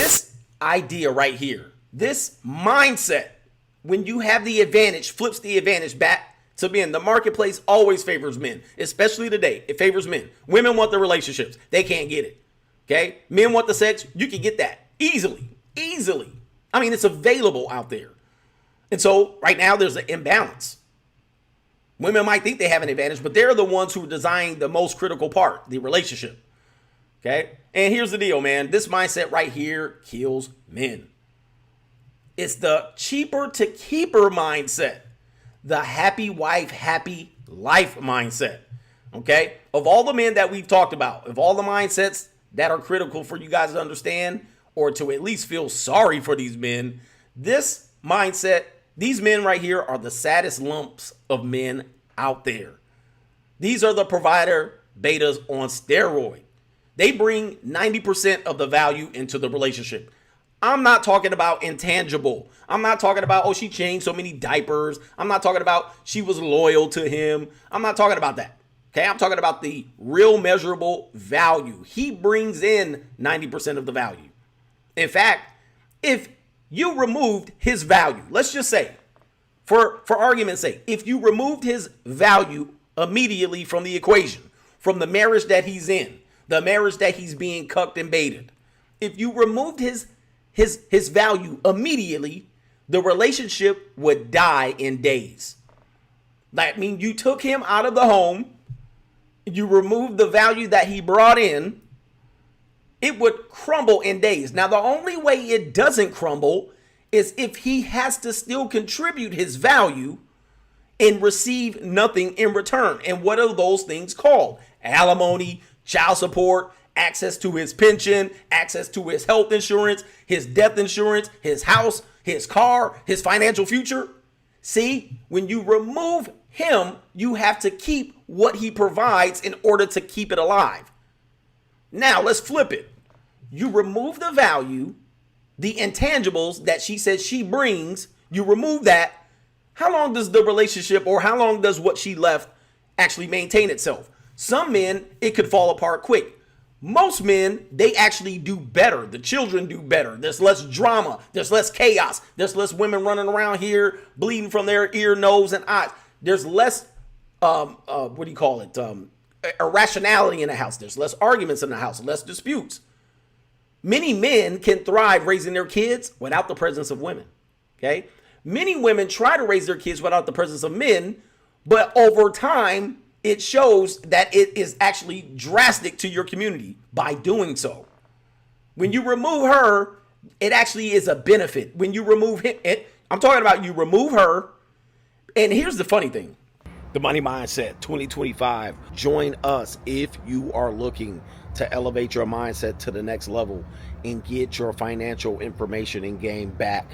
This idea right here, this mindset, when you have the advantage, flips the advantage back to men. The marketplace always favors men, especially today. It favors men. Women want the relationships. They can't get it. Okay? Men want the sex. You can get that easily. Easily. I mean, it's available out there. And so right now there's an imbalance. Women might think they have an advantage, but they're the ones who design the most critical part, the relationship. Okay? And here's the deal, man. This mindset right here kills men. It's the cheaper to keeper mindset. The happy wife, happy life mindset. Okay? Of all the men that we've talked about, of all the mindsets that are critical for you guys to understand or to at least feel sorry for these men, this mindset, these men right here are the saddest lumps of men out there. These are the provider betas on steroid. They bring 90% of the value into the relationship. I'm not talking about intangible. I'm not talking about, oh, she changed so many diapers. I'm not talking about she was loyal to him. I'm not talking about that. Okay, I'm talking about the real measurable value. He brings in 90% of the value. In fact, if you removed his value, let's just say, for argument's sake, if you removed his value immediately from the equation, from the marriage that he's in, the marriage that he's being cucked and baited, if you removed his value immediately, the relationship would die in days. That means you took him out of the home, you removed the value that he brought in, it would crumble in days. Now, the only way it doesn't crumble is if he has to still contribute his value and receive nothing in return. And what are those things called? Alimony, child support, access to his pension, access to his health insurance, his death insurance, his house, his car, his financial future. See, when you remove him, you have to keep what he provides in order to keep it alive. Now, let's flip it. You remove the value, the intangibles that she says she brings, you remove that. How long does the relationship or how long does what she left actually maintain itself? Some men, it could fall apart quick. Most men, they actually do better. The children do better. There's less drama. There's less chaos. There's less women running around here bleeding from their ear, nose, and eyes. There's less, irrationality in the house. There's less arguments in the house, less disputes. Many men can thrive raising their kids without the presence of women. Okay? Many women try to raise their kids without the presence of men, but over time, it shows that it is actually drastic to your community by doing so. When you remove her, it actually is a benefit. When you remove him, I'm talking about you remove her. And here's the funny thing. The Money Mindset 2025. Join us if you are looking to elevate your mindset to the next level and get your financial information and game back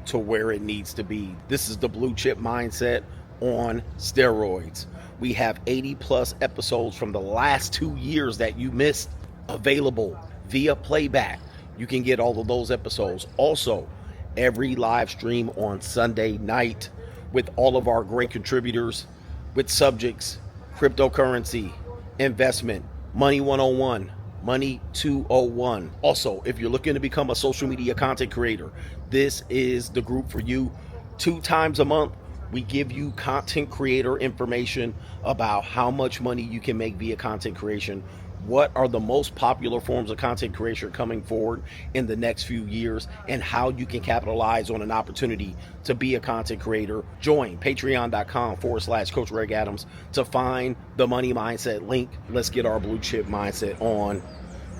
to where it needs to be. This is the blue chip mindset on steroids. We have 80 plus episodes from the last 2 years that you missed available via playback. You can get all of those episodes. Also, every live stream on Sunday night with all of our great contributors with subjects, cryptocurrency, investment, Money 101, Money 201. Also, if you're looking to become a social media content creator, this is the group for you. 2 times a month, we give you content creator information about how much money you can make via content creation. What are the most popular forms of content creation coming forward in the next few years, and how you can capitalize on an opportunity to be a content creator. Join patreon.com/CoachGregAdams to find the Money Mindset link. Let's get our blue chip mindset on.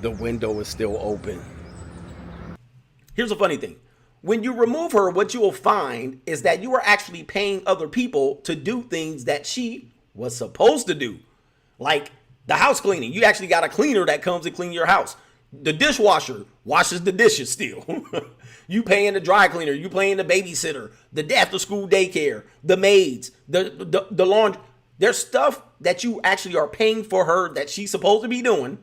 The window is still open. Here's a funny thing. When you remove her, what you will find is that you are actually paying other people to do things that she was supposed to do. Like the house cleaning. You actually got a cleaner that comes and cleans your house. The dishwasher washes the dishes still. You paying the dry cleaner. You paying the babysitter. The after school daycare. The maids. The laundry. There's stuff that you actually are paying for her that she's supposed to be doing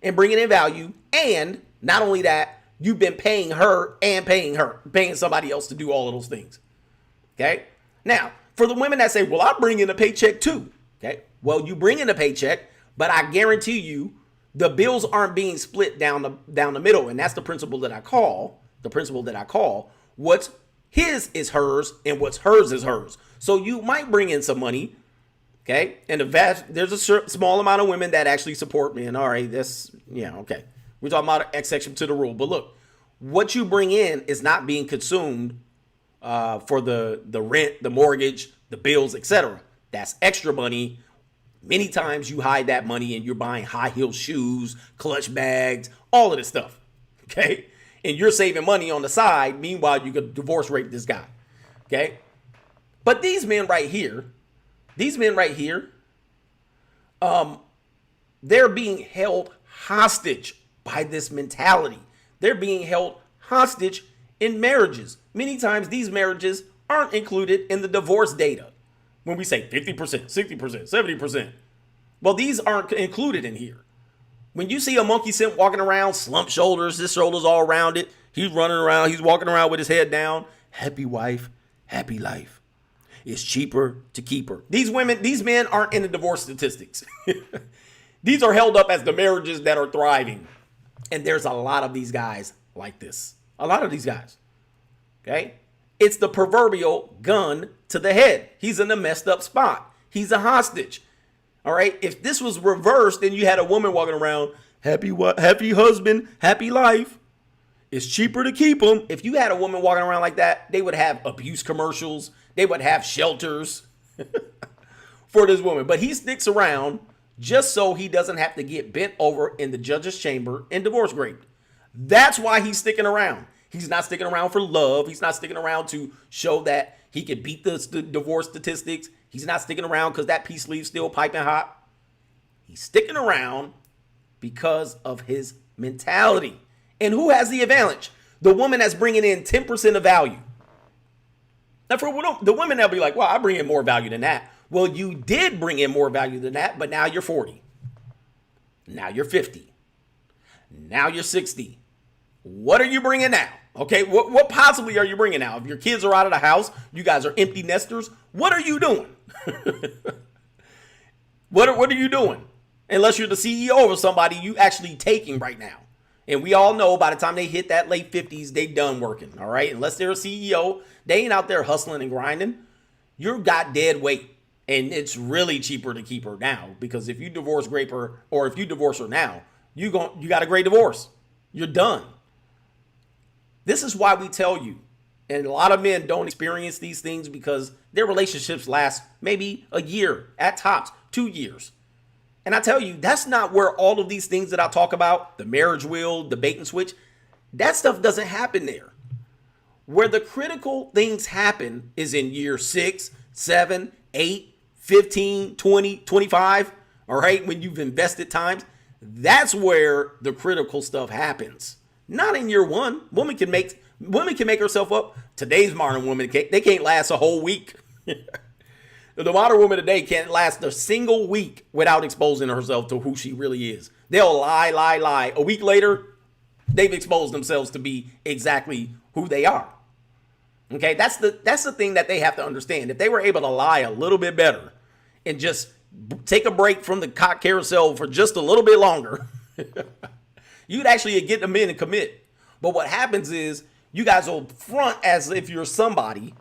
and bringing in value. And not only that, you've been paying her and paying somebody else to do all of those things. Okay? Now, for the women that say, well, I bring in a paycheck too. Okay? Well, you bring in a paycheck, but I guarantee you The bills aren't being split down the middle, and that's the principle that I call what's his is hers and what's hers is hers. So you might bring in some money, okay? And there's a small amount of women that actually support me, and all right, that's okay. We're talking about an exception to the rule, but look, what you bring in is not being consumed for the rent, the mortgage, the bills, etc. That's extra money. Many times you hide that money and you're buying high heel shoes, clutch bags, all of this stuff. Okay? And you're saving money on the side. Meanwhile, you could divorce rate this guy. Okay? But these men right here, they're being held hostage by this mentality. They're being held hostage in marriages. Many times these marriages aren't included in the divorce data. When we say 50%, 60%, 70%, well, these aren't included in here. When you see a monkey simp walking around, slumped shoulders, his shoulders all rounded, he's running around, he's walking around with his head down, happy wife, happy life. It's cheaper to keep her. These men aren't in the divorce statistics. These are held up as the marriages that are thriving. And there's a lot of these guys like this. A lot of these guys. Okay? It's the proverbial gun to the head. He's in a messed up spot. He's a hostage. All right? If this was reversed and you had a woman walking around, happy husband, happy life, it's cheaper to keep him. If you had a woman walking around like that, they would have abuse commercials. They would have shelters for this woman. But he sticks around just so he doesn't have to get bent over in the judge's chamber and divorce raped. That's why he's sticking around. He's not sticking around for love. He's not sticking around to show that he can beat the divorce statistics. He's not sticking around because that peace leave's still piping hot. He's sticking around because of his mentality. And who has the advantage? The woman that's bringing in 10% of value. Now, for the women that'll be like, well, I bring in more value than that. Well, you did bring in more value than that, but now you're 40. Now you're 50. Now you're 60. What are you bringing now? Okay, what possibly are you bringing now? If your kids are out of the house, you guys are empty nesters, what are you doing? What are you doing? Unless you're the CEO of somebody you actually taking right now. And we all know by the time they hit that late 50s, they done working, all right? Unless they're a CEO, they ain't out there hustling and grinding. You got dead weight. And it's really cheaper to keep her now because if you divorce her or if you divorce her now, you got a great divorce. You're done. This is why we tell you, and a lot of men don't experience these things because their relationships last maybe a year, at tops, 2 years. And I tell you, that's not where all of these things that I talk about, the marriage wheel, the bait and switch, that stuff doesn't happen there. Where the critical things happen is in year 6, 7, 8, 15, 20, 25, all right? When you've invested times, that's where the critical stuff happens. Not in year one. Women can make herself up. Today's modern women, they can't last a whole week. The modern woman today can't last a single week without exposing herself to who she really is. They'll lie. A week later, they've exposed themselves to be exactly who they are. Okay, that's the thing that they have to understand. If they were able to lie a little bit better and just take a break from the cock carousel for just a little bit longer, you'd actually get them in and commit. But what happens is you guys will front as if you're somebody,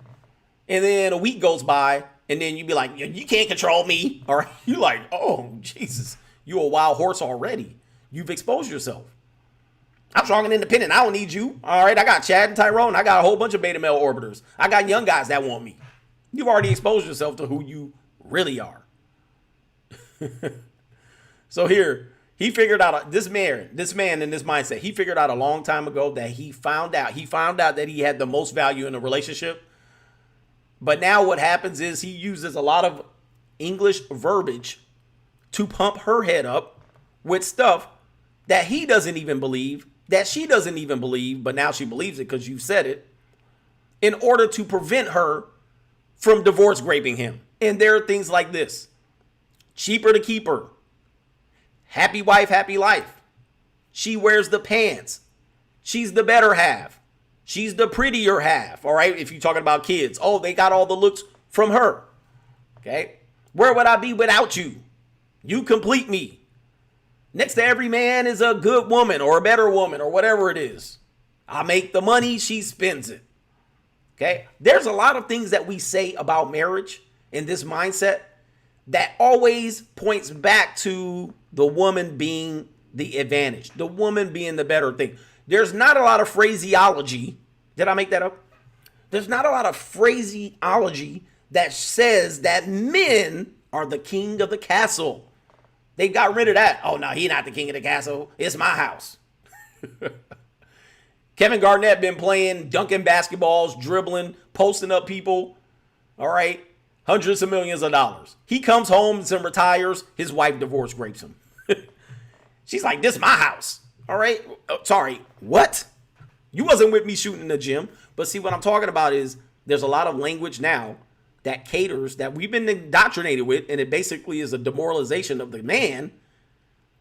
and then a week goes by, and then you'd be like, you can't control me. All right, you're like, oh, Jesus, you're a wild horse already. You've exposed yourself. I'm strong and independent. I don't need you. All right, I got Chad and Tyrone. I got a whole bunch of beta male orbiters. I got young guys that want me. You've already exposed yourself to who you really are. So here, he figured out, this man in this mindset, he figured out a long time ago that he found out that he had the most value in a relationship. But now what happens is he uses a lot of English verbiage to pump her head up with stuff that he doesn't even believe, that she doesn't even believe, but now she believes it because you said it, in order to prevent her from divorce raping him. And there are things like this. Cheaper to keep her. Happy wife, happy life. She wears the pants. She's the better half. She's the prettier half, all right? If you're talking about kids. Oh, they got all the looks from her, okay? Where would I be without you? You complete me. Next to every man is a good woman or a better woman or whatever it is. I make the money, she spends it. Okay? There's a lot of things that we say about marriage in this mindset that always points back to the woman being the advantage, the woman being the better thing. There's not a lot of phraseology. Did I make that up? There's not a lot of phraseology that says that men are the king of the castle. They got rid of that. Oh, no, he's not the king of the castle. It's my house. Kevin Garnett been playing, dunking basketballs, dribbling, posting up people. All right. Hundreds of millions of dollars. He comes home and retires. His wife divorce rapes him. She's like, this is my house. All right. Oh, sorry. What? You wasn't with me shooting in the gym. But see, what I'm talking about is there's a lot of language now that caters, that we've been indoctrinated with, and it basically is a demoralization of the man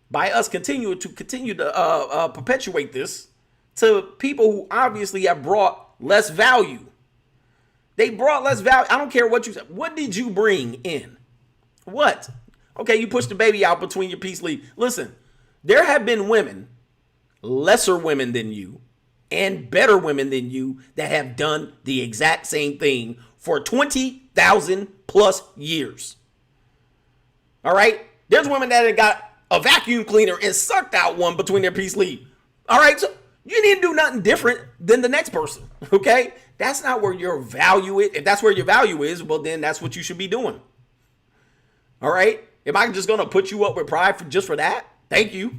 by us continue to perpetuate this to people who obviously have brought less value. They brought less value. I don't care what you said. What did you bring in? What? Okay, you pushed the baby out between your peace leave. Listen, there have been women, lesser women than you, and better women than you that have done the exact same thing for 20,000 plus years. All right? There's women that have got a vacuum cleaner and sucked out one between their peace leave. All right? So you didn't do nothing different than the next person. Okay? That's not where your value is. If that's where your value is, well, then that's what you should be doing. All right? Am I just going to put you up with pride just for that? Thank you.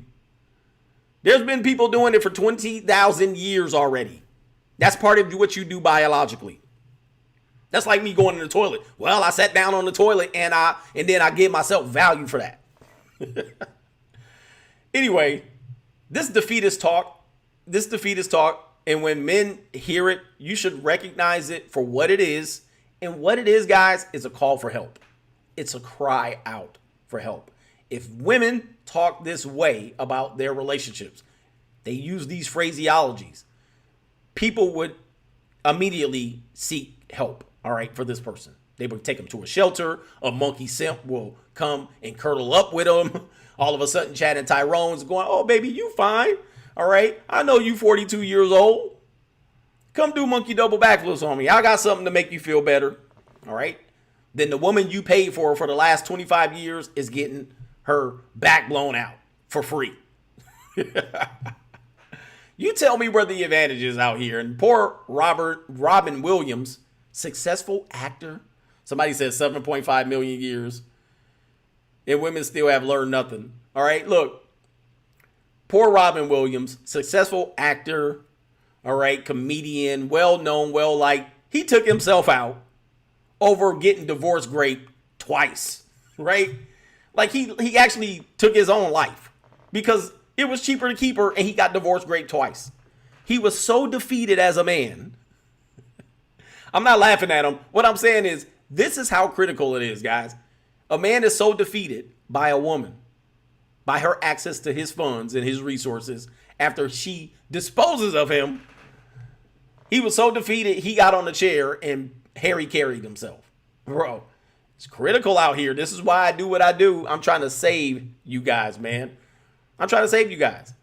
There's been people doing it for 20,000 years already. That's part of what you do biologically. That's like me going to the toilet. Well, I sat down on the toilet and then I give myself value for that. Anyway, this defeatist talk, and when men hear it, you should recognize it for what it is. And what it is, guys, is a call for help. It's a cry out for help. If women talk this way about their relationships, they use these phraseologies, people would immediately seek help, all right, for this person. They would take them to a shelter. A monkey simp will come and curdle up with them. All of a sudden, Chad and Tyrone's going, oh, baby, you fine. All right, I know you 42 years old. Come do monkey double backflips on me. I got something to make you feel better. All right. Then the woman you paid for the last 25 years is getting her back blown out for free. You tell me where the advantage is out here. And poor Robin Williams, successful actor. Somebody said 7.5 million years. And women still have learned nothing. All right, look. Poor Robin Williams, successful actor, all right, comedian, well-known, well-liked. He took himself out over getting divorce raped twice, right? Like he actually took his own life because it was cheaper to keep her and he got divorce raped twice. He was so defeated as a man. I'm not laughing at him. What I'm saying is this is how critical it is, guys. A man is so defeated by a woman, by her access to his funds and his resources after she disposes of him. He was so defeated, he got on the chair and Harry carried himself. Bro, it's critical out here. This is why I do what I do. I'm trying to save you guys, man. I'm trying to save you guys.